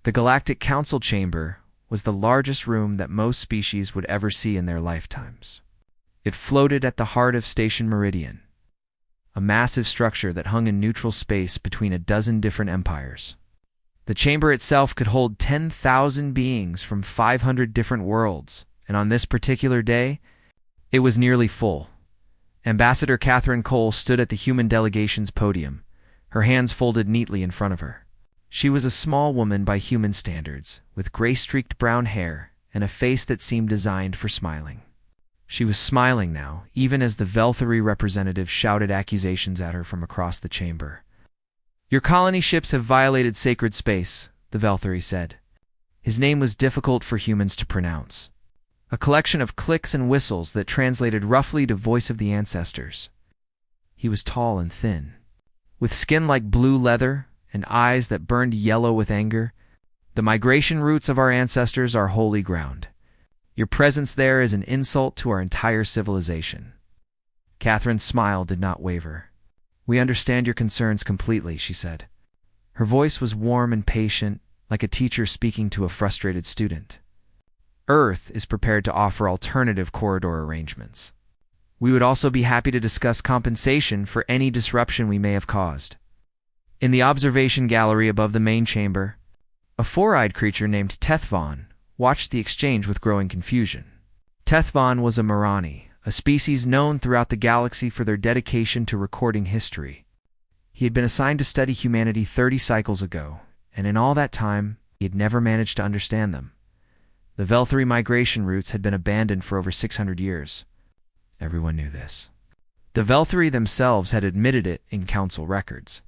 The Galactic Council Chamber was the largest room that most species would ever see in their lifetimes. It floated at the heart of Station Meridian, a massive structure that hung in neutral space between a dozen different empires. The chamber itself could hold 10,000 beings from 500 different worlds, and on this particular day, it was nearly full. Ambassador Catherine Cole stood at the human delegation's podium, her hands folded neatly in front of her. She was a small woman by human standards, with gray-streaked brown hair and a face that seemed designed for smiling. She was smiling now, even as the Velthari representative shouted accusations at her from across the chamber. "Your colony ships have violated sacred space," the Velthari said. His name was difficult for humans to pronounce. A collection of clicks and whistles that translated roughly to Voice of the Ancestors. He was tall and thin, with skin like blue leather and eyes that burned yellow with anger. "The migration routes of our ancestors are holy ground. Your presence there is an insult to our entire civilization." Catherine's smile did not waver. "We understand your concerns completely," she said. Her voice was warm and patient, like a teacher speaking to a frustrated student. "Earth is prepared to offer alternative corridor arrangements. We would also be happy to discuss compensation for any disruption we may have caused." In the observation gallery above the main chamber, a four-eyed creature named Tethvon watched the exchange with growing confusion. Tethvon was a Marani, a species known throughout the galaxy for their dedication to recording history. He had been assigned to study humanity 30 cycles ago, and in all that time, he had never managed to understand them. The Velthari migration routes had been abandoned for over 600 years. Everyone knew this. The Velthari themselves had admitted it in council records.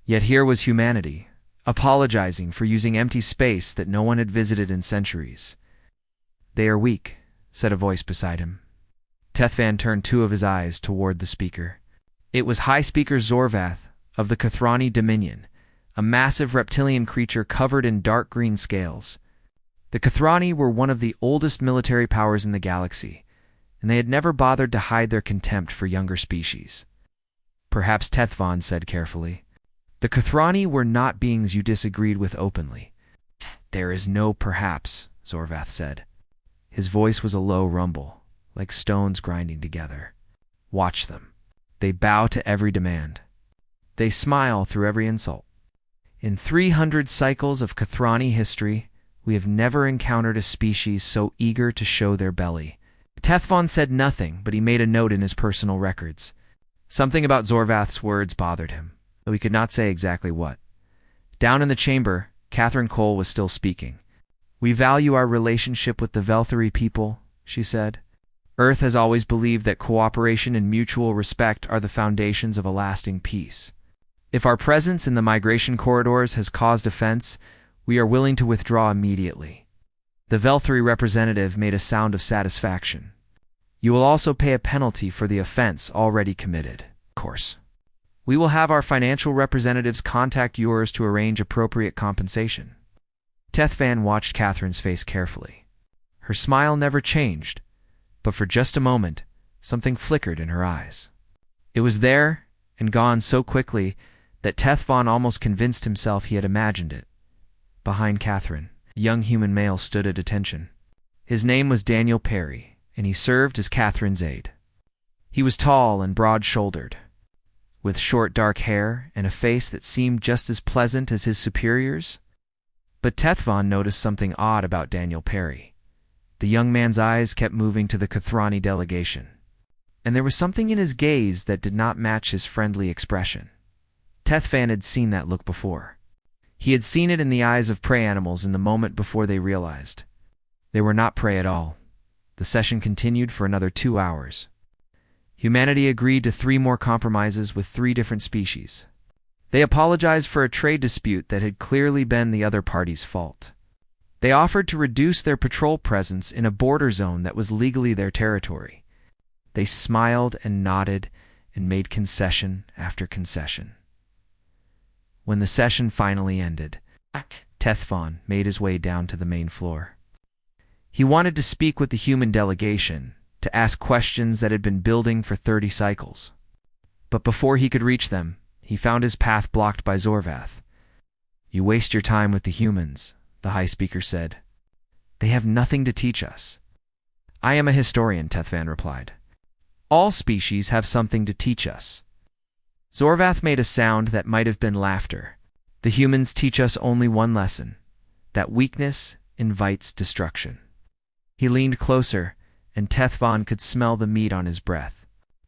Yet here was humanity, apologizing for using empty space that no one had visited in centuries. "They are weak," said a voice beside him. Tethvan turned two of his eyes toward the speaker. It was High Speaker Zorvath of the Kathrani Dominion, a massive reptilian creature covered in dark green scales. The Kathrani were one of the oldest military powers in the galaxy, and they had never bothered to hide their contempt for younger species. Perhaps Tethvan said carefully, "The Kathrani were not beings you disagreed with openly." "There is no perhaps," Zorvath said. His voice was a low rumble, like stones grinding together. "Watch them. They bow to every demand. They smile through every insult. In 300 cycles of Kathrani history, we have never encountered a species so eager to show their belly." Tethvan said nothing, but he made a note in his personal records. Something about Zorvath's words bothered him, though he could not say exactly what. Down in the chamber, Catherine Cole was still speaking. "We value our relationship with the Velthari people," she said. "Earth has always believed that cooperation and mutual respect are the foundations of a lasting peace. If our presence in the migration corridors has caused offense, we are willing to withdraw immediately." The Velthari representative made a sound of satisfaction. "You will also pay a penalty for the offense already committed, of course. We will have our financial representatives contact yours to arrange appropriate compensation." Tethvan watched Catherine's face carefully. Her smile never changed, but for just a moment, something flickered in her eyes. It was there and gone so quickly that Tethvan almost convinced himself he had imagined it. Behind Catherine, a young human male stood at attention. His name was Daniel Perry, and he served as Catherine's aide. He was tall and broad-shouldered, with short dark hair and a face that seemed just as pleasant as his superiors. But Tethvan noticed something odd about Daniel Perry. The young man's eyes kept moving to the Kathrani delegation, and there was something in his gaze that did not match his friendly expression. Tethvan had seen that look before. He had seen it in the eyes of prey animals in the moment before they realized. They were not prey at all. The session continued for another 2 hours. Humanity agreed to 3 more compromises with 3 different species. They apologized for a trade dispute that had clearly been the other party's fault. They offered to reduce their patrol presence in a border zone that was legally their territory. They smiled and nodded and made concession after concession. When the session finally ended, Tethvan made his way down to the main floor. He wanted to speak with the human delegation, to ask questions that had been building for 30 cycles. But before he could reach them, he found his path blocked by Zorvath. "You waste your time with the humans," the High Speaker said. "They have nothing to teach us." "I am a historian," Tethvan replied. "All species have something to teach us." Zorvath made a sound that might have been laughter. "The humans teach us only one lesson, that weakness invites destruction." He leaned closer, and Tethvan could smell the meat on his breath.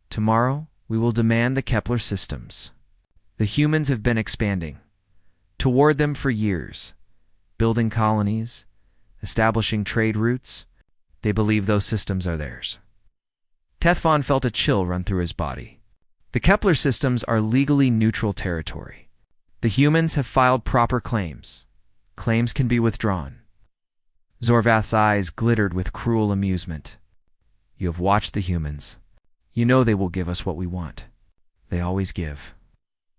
"Tomorrow, we will demand the Kepler systems. The humans have been expanding toward them for years, building colonies, establishing trade routes. They believe those systems are theirs." Tethvan felt a chill run through his body. The Kepler systems are legally neutral territory. The humans have filed proper claims. Claims can be withdrawn. Zorvath's eyes glittered with cruel amusement. "You have watched the humans. You know they will give us what we want. They always give."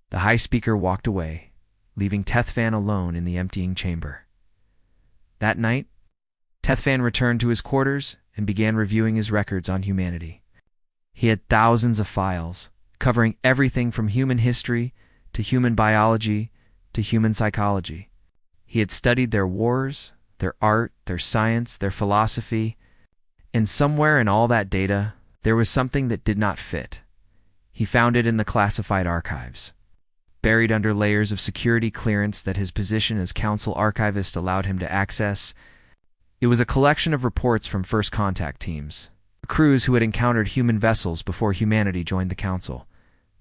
The High Speaker walked away, leaving Tethvan alone in the emptying chamber. That night, Tethvan returned to his quarters and began reviewing his records on humanity. He had thousands of files, covering everything from human history to human biology to human psychology. He had studied their wars, their art, their science, their philosophy, and somewhere in all that data, there was something that did not fit. He found it in the classified archives, buried under layers of security clearance that his position as council archivist allowed him to access. It was a collection of reports from first contact teams, crews who had encountered human vessels before humanity joined the council.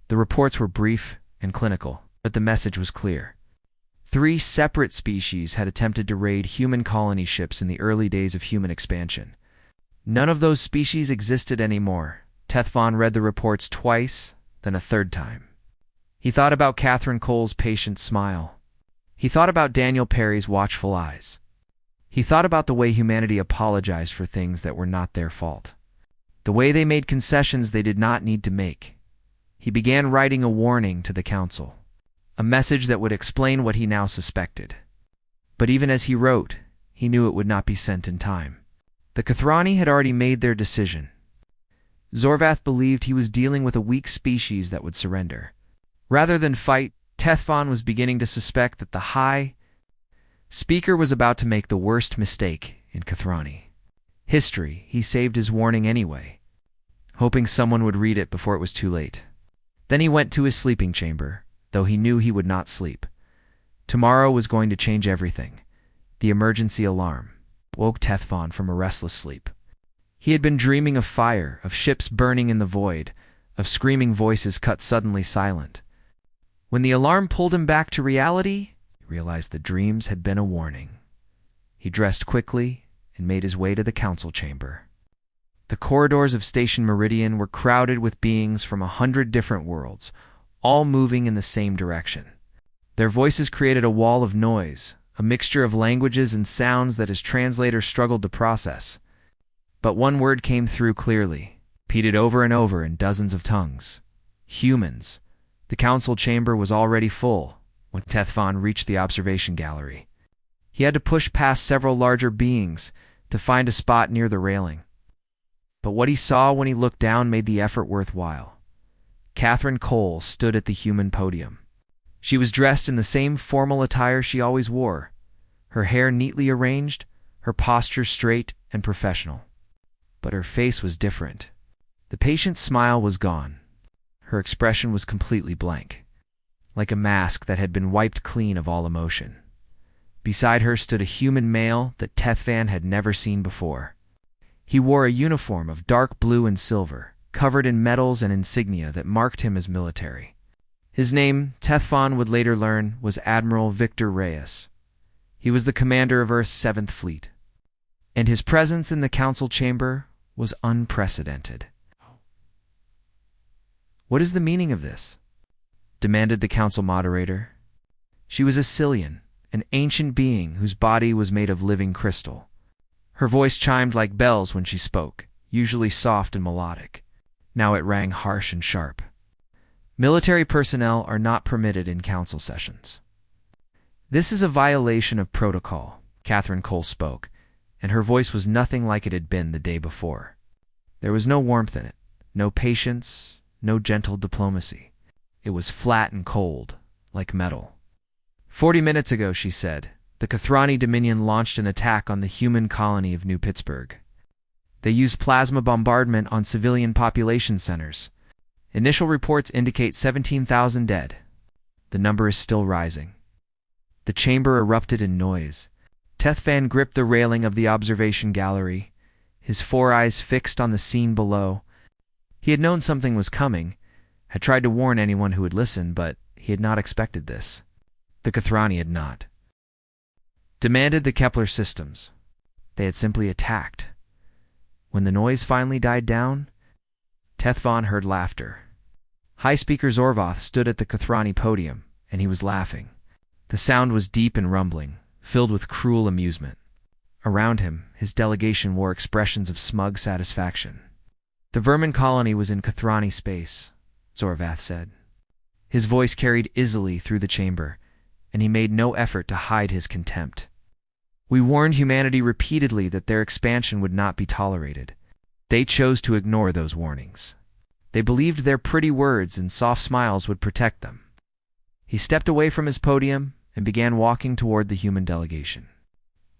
The reports were brief and clinical, but the message was clear. 3 separate species had attempted to raid human colony ships in the early days of human expansion. None of those species existed anymore. Tethvan read the reports twice, then a third time. He thought about Catherine Cole's patient smile. He thought about Daniel Perry's watchful eyes. He thought about the way humanity apologized for things that were not their fault, the way they made concessions they did not need to make. He began writing a warning to the council, a message that would explain what he now suspected. But even as he wrote, he knew it would not be sent in time. The Kathrani had already made their decision. Zorvath believed he was dealing with a weak species that would surrender. Rather than fight, Tethvan was beginning to suspect that the High Speaker was about to make the worst mistake in Kathrani history. He saved his warning anyway, hoping someone would read it before it was too late. Then he went to his sleeping chamber, though he knew he would not sleep. Tomorrow was going to change everything. The emergency alarm woke Tethvan from a restless sleep. He had been dreaming of fire, of ships burning in the void, of screaming voices cut suddenly silent. When the alarm pulled him back to reality, he realized the dreams had been a warning. He dressed quickly and made his way to the council chamber. The corridors of Station Meridian were crowded with beings from 100 different worlds, all moving in the same direction. Their voices created a wall of noise, a mixture of languages and sounds that his translator struggled to process. But one word came through clearly, repeated over and over in dozens of tongues. Humans. The council chamber was already full when Tethvan reached the observation gallery. He had to push past several larger beings to find a spot near the railing. But what he saw when he looked down made the effort worthwhile. Catherine Cole stood at the human podium. She was dressed in the same formal attire she always wore, her hair neatly arranged, her posture straight and professional. But her face was different. The patient smile was gone. Her expression was completely blank, like a mask that had been wiped clean of all emotion. Beside her stood a human male that Tethvan had never seen before. He wore a uniform of dark blue and silver, covered in medals and insignia that marked him as military. His name, Tethvan would later learn, was Admiral Victor Reyes. He was the commander of Earth's 7th Fleet, and his presence in the council chamber was unprecedented. "What is the meaning of this?" demanded the council moderator. She was a Cillian, an ancient being whose body was made of living crystal. Her voice chimed like bells when she spoke, usually soft and melodic. Now it rang harsh and sharp. "Military personnel are not permitted in council sessions." "This is a violation of protocol," Catherine Cole spoke, and her voice was nothing like it had been the day before. There was no warmth in it, no patience, no gentle diplomacy. It was flat and cold, like metal. 40 minutes ago," she said, the Kathrani Dominion launched an attack on the human colony of New Pittsburgh. They used plasma bombardment on civilian population centers. Initial reports indicate 17,000 dead. The number is still rising. The chamber erupted in noise. Tethfan gripped the railing of the observation gallery, his four eyes fixed on the scene below. He had known something was coming, had tried to warn anyone who would listen, but he had not expected this. The Kathrani had not. Demanded the Kepler systems. They had simply attacked. When the noise finally died down, Tethfan heard laughter. High Speaker Zorvath stood at the Kathrani podium, and he was laughing. The sound was deep and rumbling, filled with cruel amusement. Around him, his delegation wore expressions of smug satisfaction. The vermin colony was in Kathrani space, Zorvath said. His voice carried easily through the chamber, and he made no effort to hide his contempt. We warned humanity repeatedly that their expansion would not be tolerated. They chose to ignore those warnings. They believed their pretty words and soft smiles would protect them. He stepped away from his podium and began walking toward the human delegation.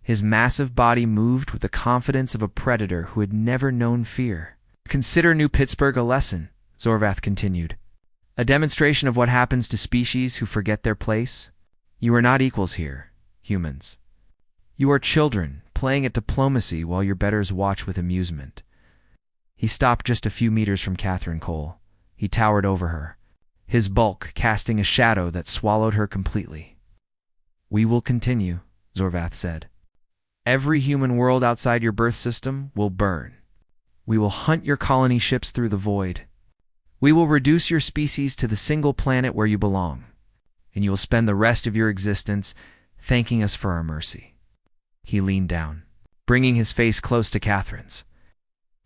His massive body moved with the confidence of a predator who had never known fear. Consider New Pittsburgh a lesson, Zorvath continued. A demonstration of what happens to species who forget their place. You are not equals here, humans. You are children, playing at diplomacy while your betters watch with amusement. He stopped just a few meters from Catherine Cole. He towered over her, his bulk casting a shadow that swallowed her completely. We will continue, Zorvath said. Every human world outside your birth system will burn. We will hunt your colony ships through the void. We will reduce your species to the single planet where you belong, and you will spend the rest of your existence thanking us for our mercy. He leaned down, bringing his face close to Catherine's.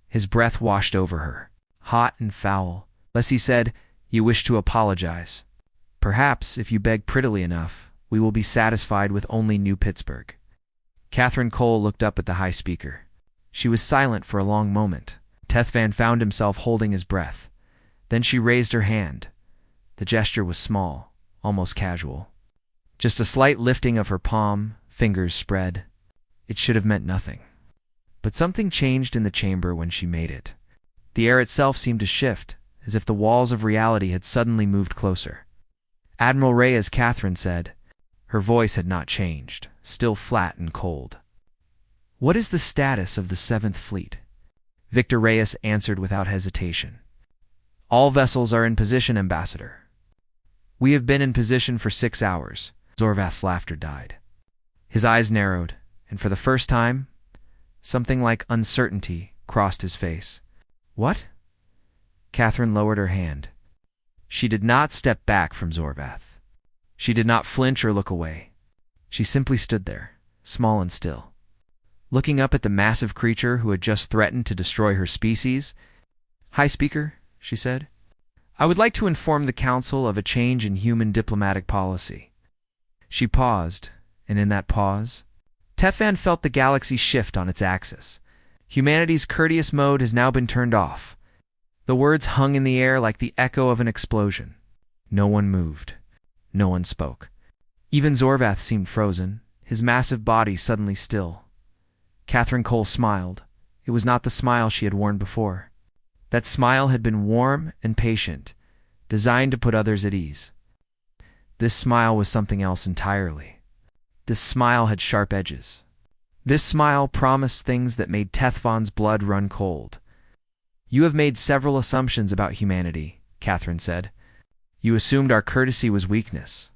His breath washed over her, hot and foul. Lest he said, "You wish to apologize. Perhaps, if you beg prettily enough, we will be satisfied with only New Pittsburgh." Catherine Cole looked up at the High Speaker. She was silent for a long moment. Tethfan found himself holding his breath. Then she raised her hand. The gesture was small, almost casual. Just a slight lifting of her palm, fingers spread. It should have meant nothing. But something changed in the chamber when she made it. The air itself seemed to shift, as if the walls of reality had suddenly moved closer. Admiral Reyes, Catherine said. Her voice had not changed, still flat and cold. What is the status of the 7th Fleet? Victor Reyes answered without hesitation. All vessels are in position, Ambassador. We have been in position for 6 hours. Zorvath's laughter died. His eyes narrowed, and for the first time, something like uncertainty crossed his face. What? Catherine lowered her hand. She did not step back from Zorvath. She did not flinch or look away. She simply stood there, small and still, looking up at the massive creature who had just threatened to destroy her species. High Speaker, she said, I would like to inform the Council of a change in human diplomatic policy. She paused, and in that pause, Tethfan felt the galaxy shift on its axis. Humanity's courteous mode has now been turned off. The words hung in the air like the echo of an explosion. No one moved. No one spoke. Even Zorvath seemed frozen, his massive body suddenly still. Catherine Cole smiled. It was not the smile she had worn before. That smile had been warm and patient, designed to put others at ease. This smile was something else entirely. This smile had sharp edges. This smile promised things that made Tethfan's blood run cold. You have made several assumptions about humanity, Catherine said. You assumed our courtesy was weakness.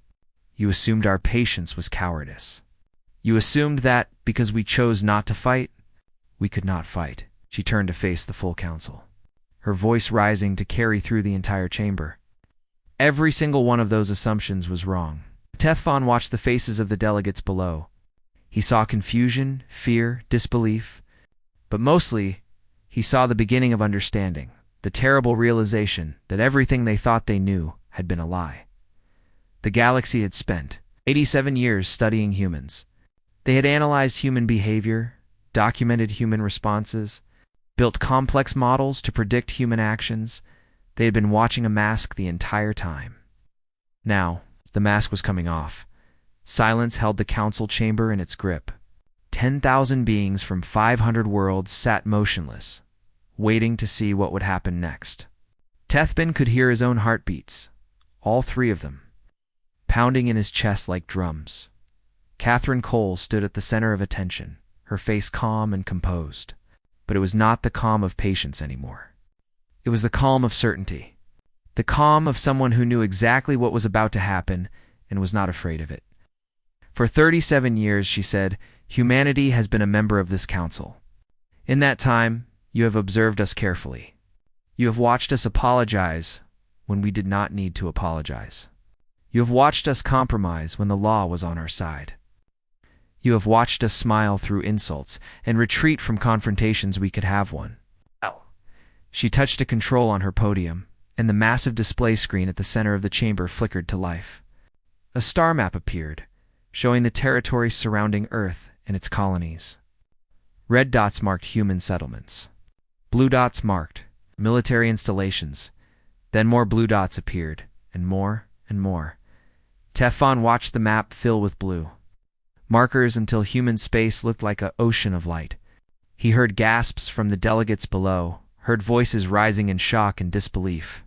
You assumed our patience was cowardice. You assumed that, because we chose not to fight, we could not fight. She turned to face the full council, her voice rising to carry through the entire chamber. Every single one of those assumptions was wrong. Tethfan watched the faces of the delegates below. He saw confusion, fear, disbelief, but mostly, he saw the beginning of understanding, the terrible realization that everything they thought they knew had been a lie. The galaxy had spent 87 years studying humans. They had analyzed human behavior, documented human responses, built complex models to predict human actions. They had been watching a mask the entire time. Now, the mask was coming off. Silence held the council chamber in its grip. 10,000 beings from 500 worlds sat motionless, waiting to see what would happen next. Tethbin could hear his own heartbeats, all three of them, pounding in his chest like drums. Catherine Cole stood at the center of attention, her face calm and composed. But it was not the calm of patience anymore. It was the calm of certainty. The calm of someone who knew exactly what was about to happen and was not afraid of it. For 37 years, she said, humanity has been a member of this council. In that time, you have observed us carefully. You have watched us apologize when we did not need to apologize. You have watched us compromise when the law was on our side. You have watched us smile through insults and retreat from confrontations we could have won. She touched a control on her podium, and the massive display screen at the center of the chamber flickered to life. A star map appeared, showing the territory surrounding Earth and its colonies. Red dots marked human settlements. Blue dots marked military installations. Then more blue dots appeared, and more and more. Tefon watched the map fill with blue markers until human space looked like an ocean of light. He heard gasps from the delegates below, heard voices rising in shock and disbelief.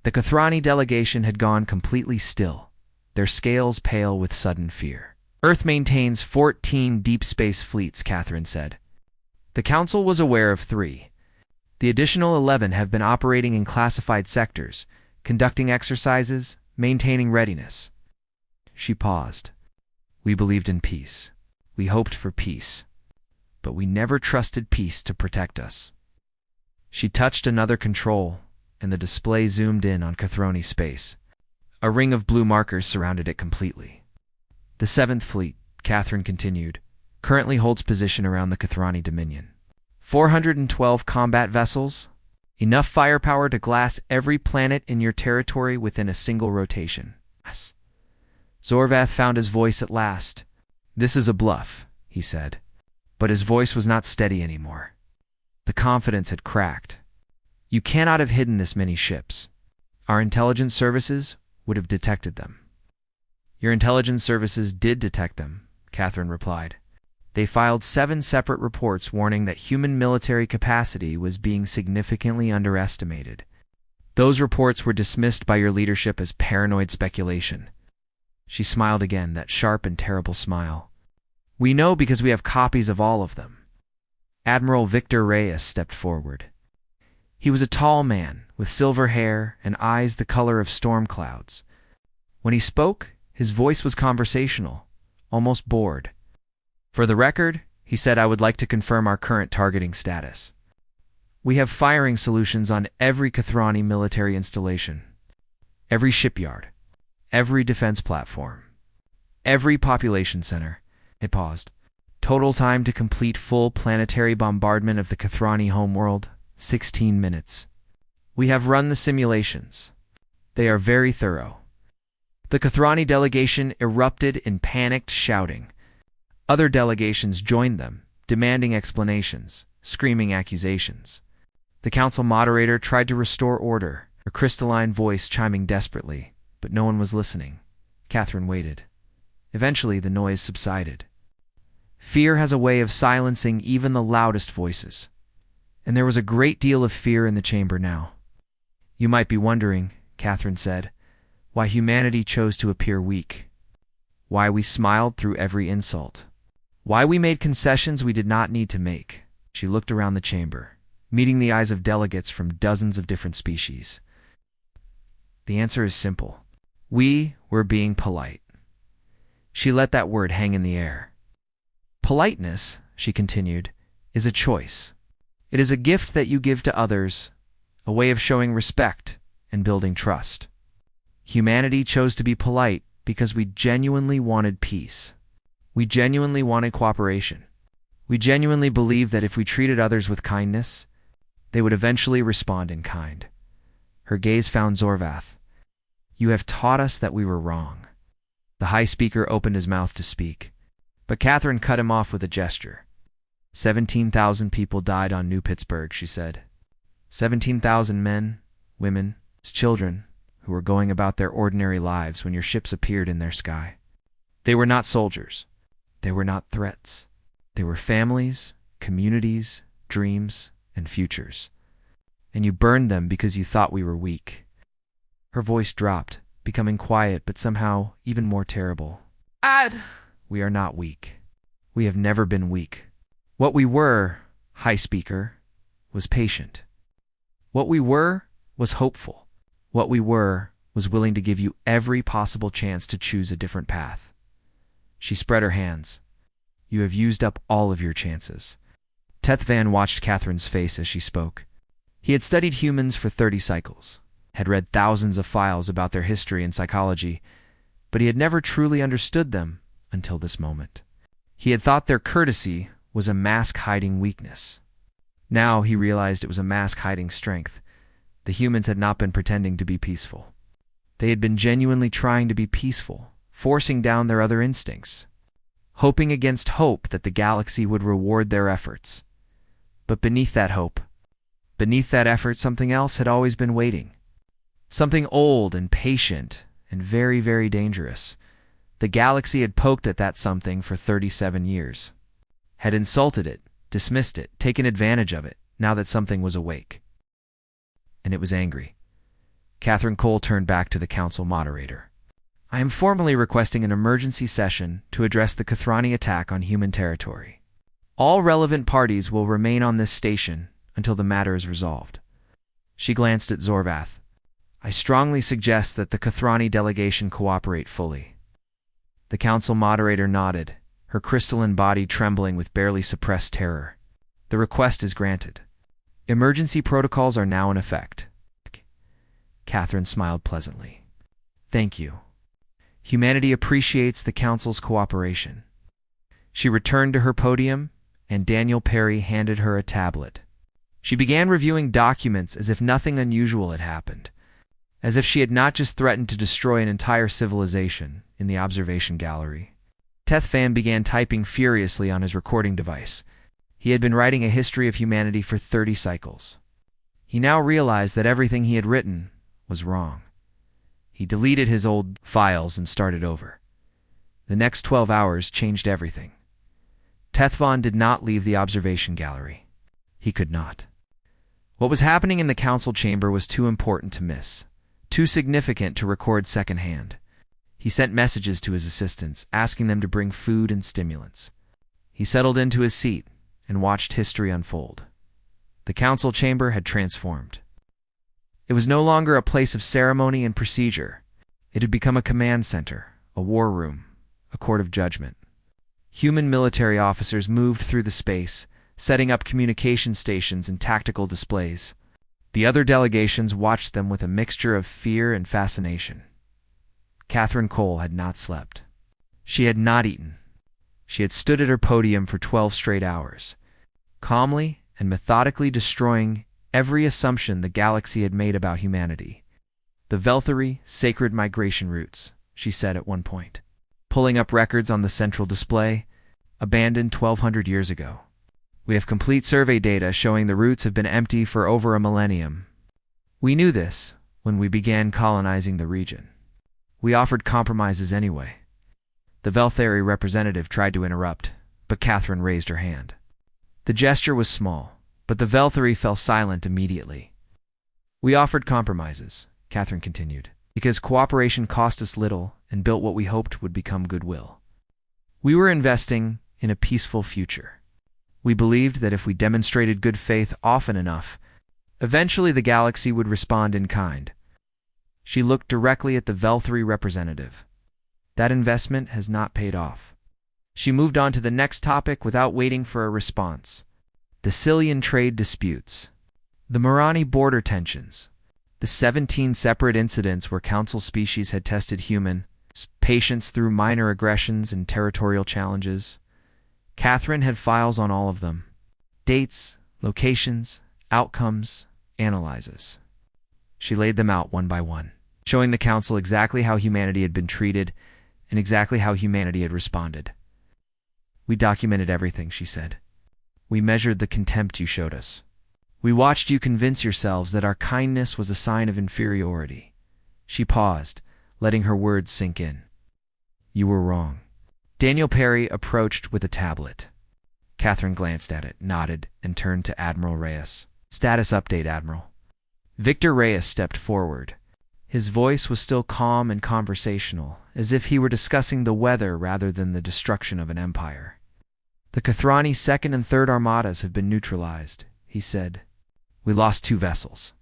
The Kathrani delegation had gone completely still, their scales pale with sudden fear. Earth maintains 14 deep space fleets, Catherine said. The Council was aware of 3. The additional 11 have been operating in classified sectors, conducting exercises, maintaining readiness. She paused. We believed in peace. We hoped for peace. But we never trusted peace to protect us. She touched another control, and the display zoomed in on Kathrani space. A ring of blue markers surrounded it completely. The 7th Fleet, Catherine continued, currently holds position around the Kathrani Dominion. 412 combat vessels, enough firepower to glass every planet in your territory within a single rotation. Yes. Zorvath found his voice at last. This is a bluff, he said. But his voice was not steady anymore. The confidence had cracked. You cannot have hidden this many ships. Our intelligence services would have detected them. Your intelligence services did detect them, Catherine replied. They filed 7 separate reports warning that human military capacity was being significantly underestimated. Those reports were dismissed by your leadership as paranoid speculation. She smiled again, that sharp and terrible smile. We know because we have copies of all of them. Admiral Victor Reyes stepped forward. He was a tall man with silver hair and eyes the color of storm clouds. When he spoke, his voice was conversational, almost bored. For the record, he said, I would like to confirm our current targeting status. We have firing solutions on every Kathrani military installation, every shipyard, every defense platform, every population center. It paused. Total time to complete full planetary bombardment of the Kathrani homeworld, 16 minutes. We have run the simulations. They are very thorough. The Kathrani delegation erupted in panicked shouting. Other delegations joined them, demanding explanations, screaming accusations. The council moderator tried to restore order, her crystalline voice chiming desperately, but no one was listening. Catherine waited. Eventually, the noise subsided. Fear has a way of silencing even the loudest voices, and there was a great deal of fear in the chamber now. You might be wondering, Catherine said, why humanity chose to appear weak, why we smiled through every insult, why we made concessions we did not need to make. She looked around the chamber, meeting the eyes of delegates from dozens of different species. The answer is simple. We were being polite. She let that word hang in the air. Politeness, she continued, is a choice. It is a gift that you give to others, a way of showing respect and building trust. Humanity chose to be polite because we genuinely wanted peace. We genuinely wanted cooperation. We genuinely believed that if we treated others with kindness, they would eventually respond in kind. Her gaze found Zorvath. You have taught us that we were wrong. The High Speaker opened his mouth to speak, but Catherine cut him off with a gesture. 17,000 people died on New Pittsburgh, she said. 17,000 men, women, children, who were going about their ordinary lives when your ships appeared in their sky. They were not soldiers. They were not threats. They were families, communities, dreams, and futures. And you burned them because you thought we were weak. Her voice dropped, becoming quiet but somehow even more terrible. We are not weak. We have never been weak. What we were, High Speaker, was patient. What we were was hopeful. What we were was willing to give you every possible chance to choose a different path. She spread her hands. You have used up all of your chances. Tethvan watched Catherine's face as she spoke. He had studied humans for 30 cycles, had read thousands of files about their history and psychology, but he had never truly understood them until this moment. He had thought their courtesy was a mask-hiding weakness. Now he realized it was a mask-hiding strength. The humans had not been pretending to be peaceful. They had been genuinely trying to be peaceful, forcing down their other instincts, hoping against hope that the galaxy would reward their efforts. But beneath that hope, beneath that effort, something else had always been waiting. Something old and patient and very, very dangerous. The galaxy had poked at that something for 37 years, had insulted it, dismissed it, taken advantage of it, now that something was awake. And it was angry. Catherine Cole turned back to the council moderator. I am formally requesting an emergency session to address the Kathrani attack on human territory. All relevant parties will remain on this station until the matter is resolved. She glanced at Zorvath. I strongly suggest that the Kathrani delegation cooperate fully. The council moderator nodded, her crystalline body trembling with barely suppressed terror. The request is granted. Emergency protocols are now in effect. Catherine smiled pleasantly. Thank you. Humanity appreciates the council's cooperation. She returned to her podium, and Daniel Perry handed her a tablet. She began reviewing documents as if nothing unusual had happened, as if she had not just threatened to destroy an entire civilization in the observation gallery. Tethvan began typing furiously on his recording device. He had been writing a history of humanity for 30 cycles. He now realized that everything he had written was wrong. He deleted his old files and started over. The next 12 hours changed everything. Tethvan did not leave the observation gallery. He could not. What was happening in the council chamber was too important to miss, too significant to record secondhand. He sent messages to his assistants, asking them to bring food and stimulants. He settled into his seat and watched history unfold. The council chamber had transformed. It was no longer a place of ceremony and procedure. It had become a command center, a war room, a court of judgment. Human military officers moved through the space, setting up communication stations and tactical displays. The other delegations watched them with a mixture of fear and fascination. Catherine Cole had not slept. She had not eaten. She had stood at her podium for 12 straight hours, calmly and methodically destroying every assumption the galaxy had made about humanity. The Velthari, sacred migration routes, she said at one point, pulling up records on the central display, abandoned 1,200 years ago. We have complete survey data showing the routes have been empty for over a millennium. We knew this when we began colonizing the region. We offered compromises anyway. The Velthari representative tried to interrupt, but Catherine raised her hand. The gesture was small, but the Velthari fell silent immediately. We offered compromises, Catherine continued, because cooperation cost us little and built what we hoped would become goodwill. We were investing in a peaceful future. We believed that if we demonstrated good faith often enough, eventually the galaxy would respond in kind. She looked directly at the Velthari representative. That investment has not paid off. She moved on to the next topic without waiting for a response. The Cillian trade disputes. The Marani border tensions. The 17 separate incidents where council species had tested human patience through minor aggressions and territorial challenges. Catherine had files on all of them. Dates, locations, outcomes, analyses. She laid them out one by one, showing the council exactly how humanity had been treated and exactly how humanity had responded. We documented everything, she said. We measured the contempt you showed us. We watched you convince yourselves that our kindness was a sign of inferiority. She paused, letting her words sink in. You were wrong. Daniel Perry approached with a tablet. Catherine glanced at it, nodded, and turned to Admiral Reyes. "Status update, Admiral." Victor Reyes stepped forward. His voice was still calm and conversational, as if he were discussing the weather rather than the destruction of an empire. "The Kathrani 2nd and 3rd Armadas have been neutralized," he said. "We lost 2 vessels.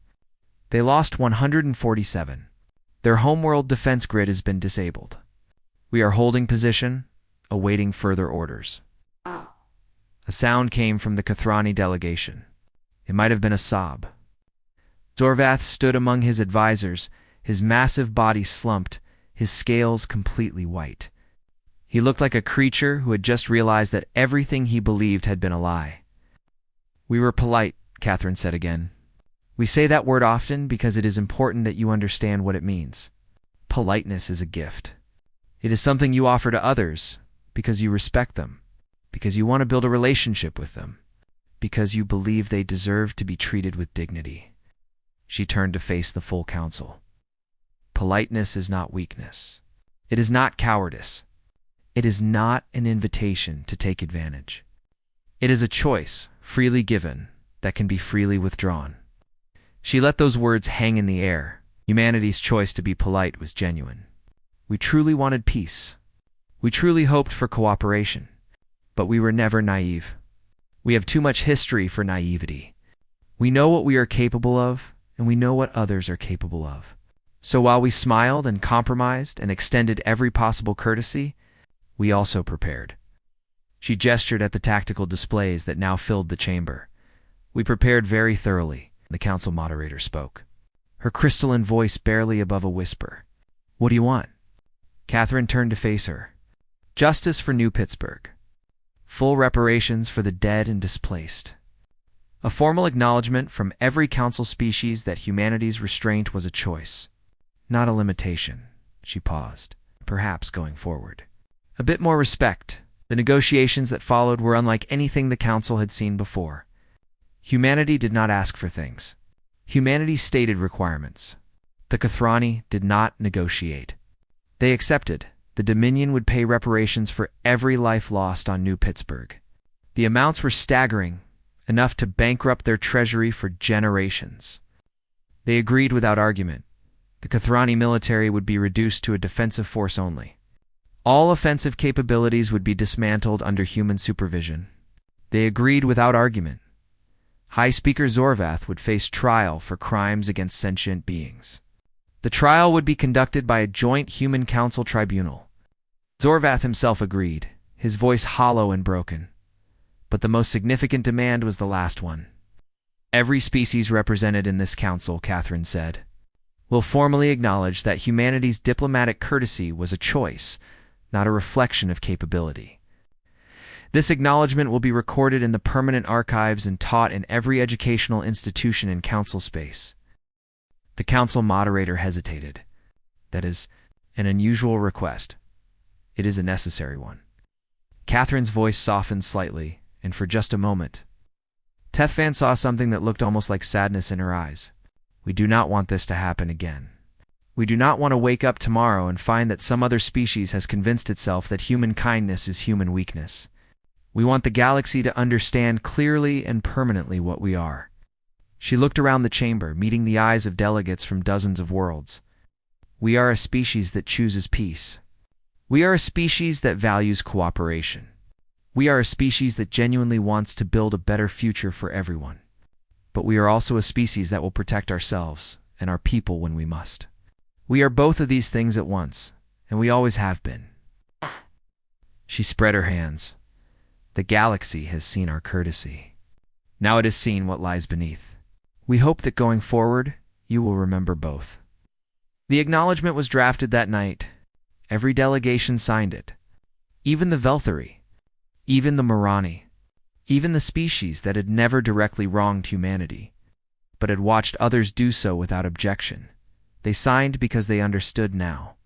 They lost 147. Their homeworld defense grid has been disabled. We are holding position, awaiting further orders." A sound came from the Kathrani delegation. It might have been a sob. Zorvath stood among his advisors, his massive body slumped, his scales completely white. He looked like a creature who had just realized that everything he believed had been a lie. "We were polite," Catherine said again. "We say that word often because it is important that you understand what it means. Politeness is a gift. It is something you offer to others because you respect them, because you want to build a relationship with them, because you believe they deserve to be treated with dignity." She turned to face the full council. "Politeness is not weakness. It is not cowardice. It is not an invitation to take advantage. It is a choice, freely given, that can be freely withdrawn." She let those words hang in the air. Humanity's choice to be polite was genuine. We truly wanted peace. We truly hoped for cooperation. But we were never naive. We have too much history for naivety. We know what we are capable of, and we know what others are capable of. So while we smiled and compromised and extended every possible courtesy, we also prepared. She gestured at the tactical displays that now filled the chamber. "We prepared very thoroughly," the council moderator spoke, her crystalline voice barely above a whisper. "What do you want?" Catherine turned to face her. "Justice for New Pittsburgh. Full reparations for the dead and displaced. A formal acknowledgement from every council species that humanity's restraint was a choice, not a limitation." She paused, perhaps going forward. "A bit more respect." The negotiations that followed were unlike anything the council had seen before. Humanity did not ask for things. Humanity stated requirements. The Kathrani did not negotiate. They accepted. The Dominion would pay reparations for every life lost on New Pittsburgh. The amounts were staggering, enough to bankrupt their treasury for generations. They agreed without argument. The Kathrani military would be reduced to a defensive force only. All offensive capabilities would be dismantled under human supervision. They agreed without argument. High Speaker Zorvath would face trial for crimes against sentient beings. The trial would be conducted by a joint human council tribunal. Zorvath himself agreed, his voice hollow and broken. But the most significant demand was the last one. "Every species represented in this council," Catherine said, "will formally acknowledge that humanity's diplomatic courtesy was a choice, not a reflection of capability. This acknowledgement will be recorded in the permanent archives and taught in every educational institution in council space." The council moderator hesitated. "That is an unusual request. It is a necessary one." Catherine's voice softened slightly, and for just a moment, Tethfan saw something that looked almost like sadness in her eyes. "We do not want this to happen again. We do not want to wake up tomorrow and find that some other species has convinced itself that human kindness is human weakness. We want the galaxy to understand clearly and permanently what we are." She looked around the chamber, meeting the eyes of delegates from dozens of worlds. "We are a species that chooses peace. We are a species that values cooperation. We are a species that genuinely wants to build a better future for everyone. But we are also a species that will protect ourselves and our people when we must. We are both of these things at once, and we always have been." She spread her hands. "The galaxy has seen our courtesy. Now it has seen what lies beneath. We hope that going forward, you will remember both." The acknowledgement was drafted that night. Every delegation signed it. Even the Velthari. Even the Morani. Even the species that had never directly wronged humanity, but had watched others do so without objection. They signed because they understood now.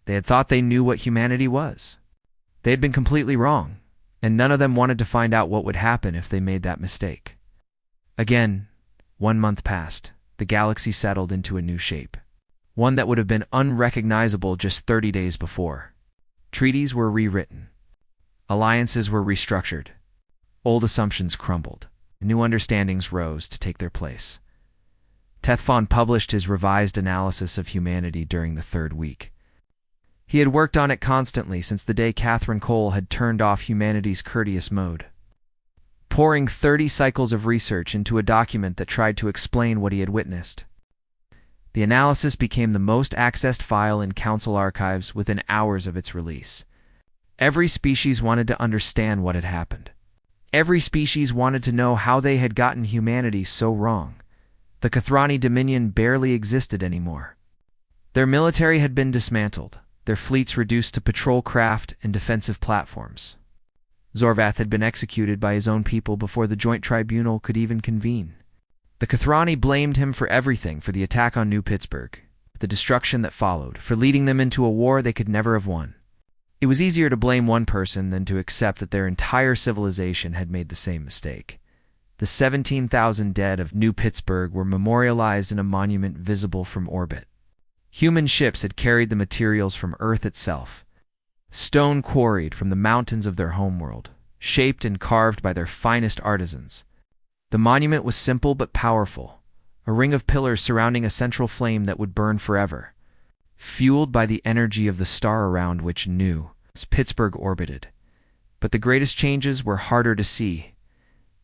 They had thought they knew what humanity was. They had been completely wrong, and none of them wanted to find out what would happen if they made that mistake. Again, 1 month passed. The galaxy settled into a new shape, one that would have been unrecognizable just 30 days before. Treaties were rewritten. Alliances were restructured. Old assumptions crumbled. New understandings rose to take their place. Tethfon published his revised analysis of humanity during the third week. He had worked on it constantly since the day Catherine Cole had turned off humanity's courteous mode, pouring 30 cycles of research into a document that tried to explain what he had witnessed. The analysis became the most accessed file in Council archives within hours of its release. Every species wanted to understand what had happened. Every species wanted to know how they had gotten humanity so wrong. The Kathrani Dominion barely existed anymore. Their military had been dismantled, their fleets reduced to patrol craft and defensive platforms. Zorvath had been executed by his own people before the Joint Tribunal could even convene. The Kathrani blamed him for everything, for the attack on New Pittsburgh, the destruction that followed, for leading them into a war they could never have won. It was easier to blame one person than to accept that their entire civilization had made the same mistake. The 17,000 dead of New Pittsburgh were memorialized in a monument visible from orbit. Human ships had carried the materials from Earth itself, stone quarried from the mountains of their homeworld, shaped and carved by their finest artisans. The monument was simple but powerful, a ring of pillars surrounding a central flame that would burn forever, fueled by the energy of the star around which New Pittsburgh orbited. But the greatest changes were harder to see.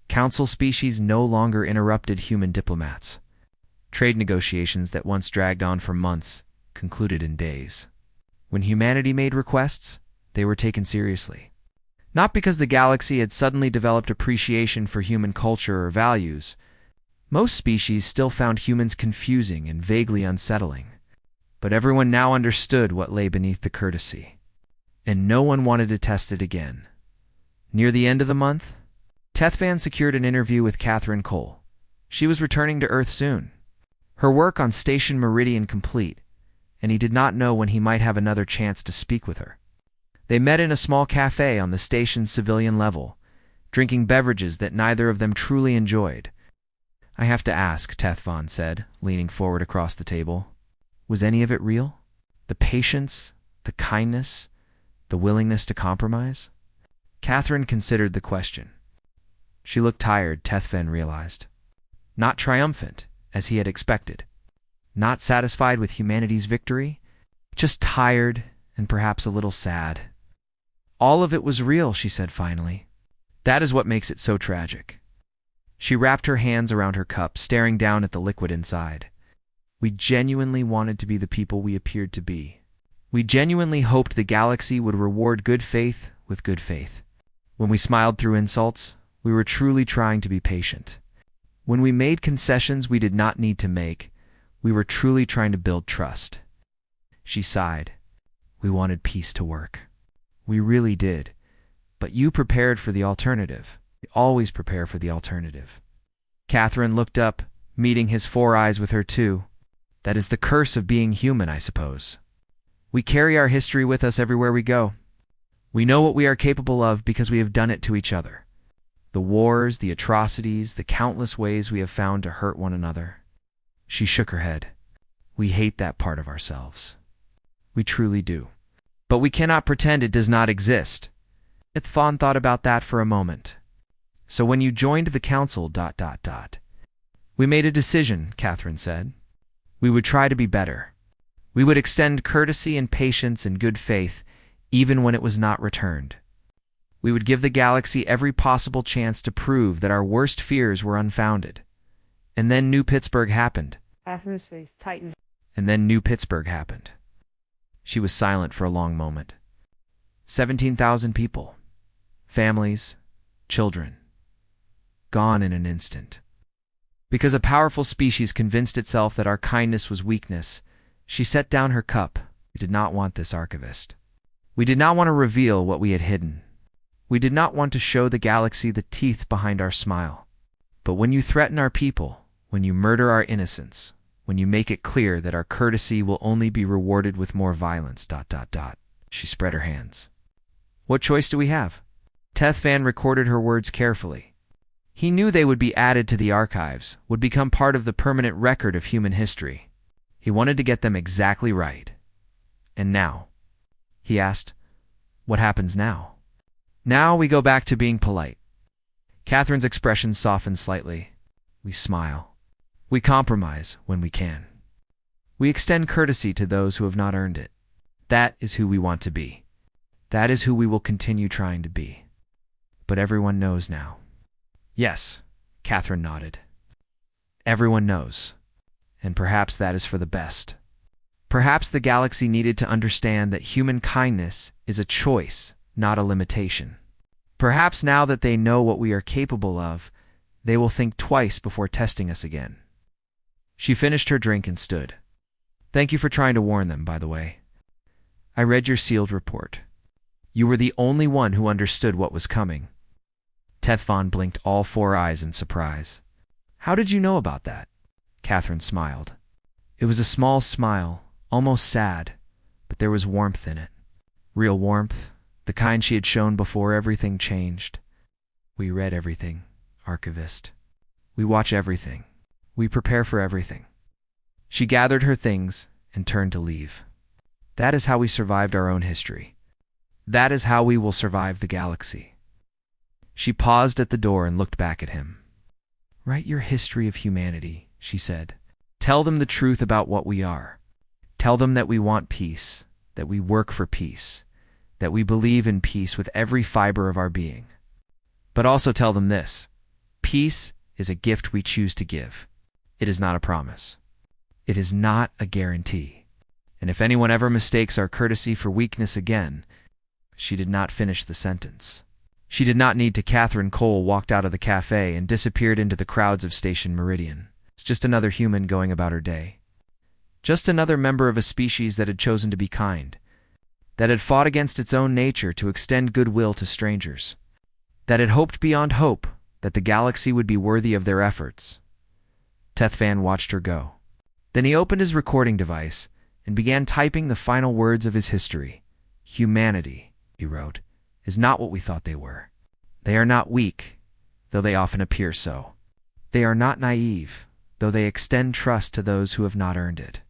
Council species no longer interrupted human diplomats. Trade negotiations that once dragged on for months concluded in days. When humanity made requests, they were taken seriously. Not because the galaxy had suddenly developed appreciation for human culture or values. Most species still found humans confusing and vaguely unsettling. But everyone now understood what lay beneath the courtesy. And no one wanted to test it again. Near the end of the month, Tethfan secured an interview with Catherine Cole. She was returning to Earth soon. Her work on Station Meridian complete, and he did not know when he might have another chance to speak with her. They met in a small cafe on the station's civilian level, drinking beverages that neither of them truly enjoyed. "I have to ask," Tethfon said, leaning forward across the table. "Was any of it real? The patience, the kindness, the willingness to compromise?" Catherine considered the question. She looked tired, Tethfan realized. Not triumphant, as he had expected. Not satisfied with humanity's victory. Just tired and perhaps a little sad. "All of it was real," she said finally. "That is what makes it so tragic." She wrapped her hands around her cup, staring down at the liquid inside. "We genuinely wanted to be the people we appeared to be. We genuinely hoped the galaxy would reward good faith with good faith. When we smiled through insults, we were truly trying to be patient. When we made concessions we did not need to make, we were truly trying to build trust." She sighed. "We wanted peace to work. We really did. But you prepared for the alternative. We always prepare for the alternative." Catherine looked up, meeting his 4 eyes with her too. "That is the curse of being human, I suppose. We carry our history with us everywhere we go. We know what we are capable of because we have done it to each other. The wars, the atrocities, the countless ways we have found to hurt one another." She shook her head. "We hate that part of ourselves. We truly do. But we cannot pretend it does not exist." Tethfon thought about that for a moment. "So when you joined the council, ... We made a decision," Catherine said. "We would try to be better. We would extend courtesy and patience and good faith, even when it was not returned. We would give the galaxy every possible chance to prove that our worst fears were unfounded. And then New Pittsburgh happened." Catherine's face tightened. "And then New Pittsburgh happened." She was silent for a long moment. 17,000 people. Families, children. Gone in an instant. Because a powerful species convinced itself that our kindness was weakness, she set down her cup. We did not want this archivist. We did not want to reveal what we had hidden. We did not want to show the galaxy the teeth behind our smile. But when you threaten our people, when you murder our innocence, when you make it clear that our courtesy will only be rewarded with more violence, ... She spread her hands. "What choice do we have?" Tethfan recorded her words carefully. He knew they would be added to the archives, would become part of the permanent record of human history. He wanted to get them exactly right. "And now?" he asked. "What happens now?" Now we go back to being polite. Catherine's expression softened slightly. We smile. We compromise when we can. We extend courtesy to those who have not earned it. That is who we want to be. That is who we will continue trying to be. But everyone knows now. Yes, Catherine nodded. Everyone knows. And perhaps that is for the best. Perhaps the galaxy needed to understand that human kindness is a choice, not a limitation. Perhaps now that they know what we are capable of, they will think twice before testing us again. She finished her drink and stood. Thank you for trying to warn them, by the way. I read your sealed report. You were the only one who understood what was coming. Tethvan blinked all four eyes in surprise. How did you know about that? Catherine smiled. It was a small smile, almost sad, but there was warmth in it. Real warmth, the kind she had shown before everything changed. We read everything, Archivist. We watch everything. We prepare for everything. She gathered her things and turned to leave. That is how we survived our own history. That is how we will survive the galaxy. She paused at the door and looked back at him. Write your history of humanity, she said. Tell them the truth about what we are. Tell them that we want peace, that we work for peace, that we believe in peace with every fiber of our being. But also tell them this: peace is a gift we choose to give. It is not a promise. It is not a guarantee. And if anyone ever mistakes our courtesy for weakness again— She did not finish the sentence. She did not need to. Catherine Cole walked out of the cafe and disappeared into the crowds of Station Meridian. It's just another human going about her day. Just another member of a species that had chosen to be kind, that had fought against its own nature to extend goodwill to strangers, that had hoped beyond hope that the galaxy would be worthy of their efforts. Tethvan watched her go. Then he opened his recording device and began typing the final words of his history. Humanity, he wrote, is not what we thought they were. They are not weak, though they often appear so. They are not naive, though they extend trust to those who have not earned it.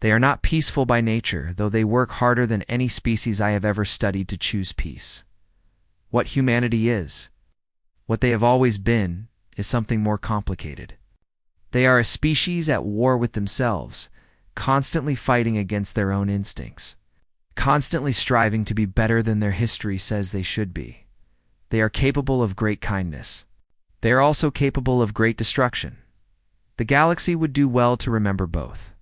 They are not peaceful by nature, though they work harder than any species I have ever studied to choose peace. What humanity is, what they have always been, is something more complicated. They are a species at war with themselves, constantly fighting against their own instincts, constantly striving to be better than their history says they should be. They are capable of great kindness. They are also capable of great destruction. The galaxy would do well to remember both.